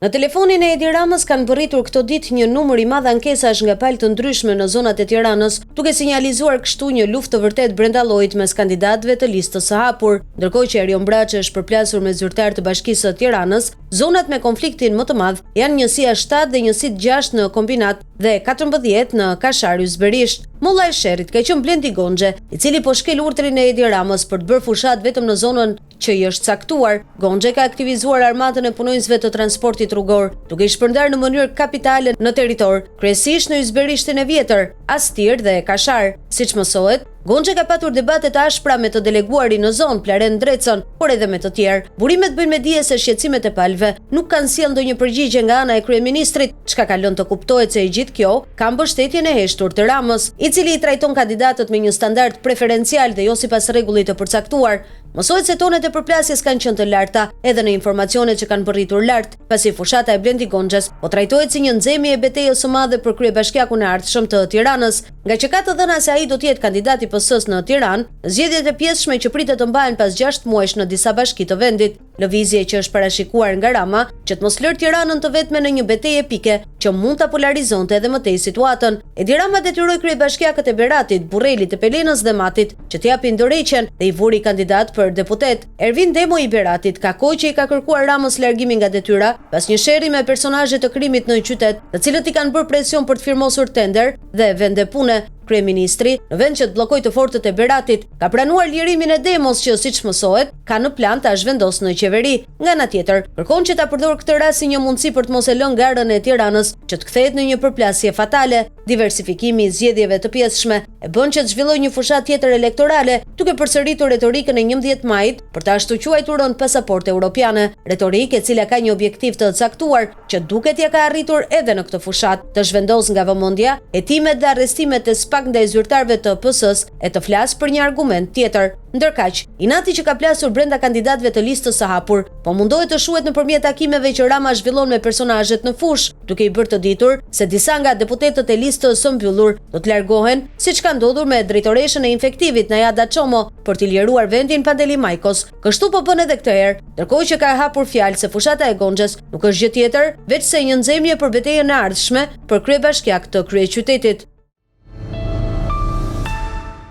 Në telefonin e Edi Ramës kanë bërritur këto ditë një numër i madh ankesash nga palë të ndryshme në zonat e Tiranës, duke sinjalizuar kështu një luftë të vërtet brenda llojit mes kandidatëve të listës së hapur. Ndërkohë që Erion Braçi është përplasur me zyrtar të Bashkisë së Tiranës, zonat me konfliktin më të madh janë njësia 7 dhe njësia 6 në Kombinat dhe 14 në Kashari Zberisht. Molla e Sherrit ka qenë Blendi Gonxhe, i cili po shkel urtrin e Edi Ramës për të bërë fushat vetëm në zonën që i është caktuar. Gonxhe ka aktivizuar armatën e punonjësve të transportit rrugor, duke i shpërndar në mënyrë kapitale në territor, kryesisht në Zberishtin e Vjetër, Astir dhe Kashar. Siç mësohet, Gonxhe ka patur debate të ashpra me të deleguari në zonë Plaren Drecën, por edhe me të tjerë. Burimet bëjnë me dije se shqetësimet e palëve nuk kanë sjellë ndonjë përgjigje nga ana e kryeministrit, çka ka lënë të kuptohet se e gjithë kjo ka mbështetjen e heshtur të Ramës, i cili i trajton kandidatët me një standard preferencial dhe jo sipas rregullit të përcaktuar. Mësohet se tonet e përplasjes kanë qenë të larta edhe në informacionet që kanë bërritur lart, pasi fushata e Blendi Gonxhes po trajtohet si një nxemje e betejës së madhe për kryebashkiakun e ardhshëm të Tiranës, nga që ka të dhëna se ai do të jetë kandidati PS-s në Tiranë. Zgjedhjet e pjesshme që pritet të mbahen pas 6 muajsh në disa bashki të vendit, lëvizje që është parashikuar nga Rama që të mos lërë Tiranën të vetme në një betejë epike që mund ta polarizonte edhe më tej situatën. Edi Rama detyroi kryebashkiakët e Beratit, Burrelit, Pelenës dhe Matit që të japin dorëheqjen dhe i vuri kandidat për deputet. Ervin Demo i Beratit ka kohë që i ka kërkuar Ramës largimin nga detyra pas një sherrri me personazhe të krimit në qytet, të cilët i kanë bërë presion për të firmosur tender dhe vende pune. Kryeministri, në vend që të bllokojë të fortët e Beratit, ka pranuar lirimin e Demos që, siç mësohet, ka në plan ta zhvendosë në qeveri. Nga ana tjetër, kërkon që ta përdorë këtë rast si një mundësi për të mos e lënë garën e Tiranës që të kthehet në një përplasje fatale. Diversifikimi i zgjedhjeve të pjesshme e bën që të zhvillojë një fushatë tjetër elektorale, duke përsëritur retorikën e 11 majit për ta ashtu quajturën pasaportë europiane, retorikë e cila ka një objektiv të caktuar që duket ja ka arritur edhe në këtë fushatë, të zhvendosë nga vëmendja hetimet dhe arrestimet e pak ndaj zyrtarëve të PS-s e të flas për një argument tjetër. Ndërkaq, inati që ka plasur brenda kandidatëve të listës së hapur, po mundohet të shuhet nëpërmjet takimeve që Rama zhvillon me personazhet në fushë, duke i bërë të ditur se disa nga deputetët e listës së mbyllur do të largohen, siç ka ndodhur me drejtoreshën e infektivit Najada Çomo për të liruar vendin Pandeli Majkos. Kështu po bën edhe këtë herë, ndërkohë që ka hapur fjalë se fushata e Gonxhes nuk është gjë tjetër veç se një nxemje për betejën e ardhshme për kryebashkiak të kryeqytetit.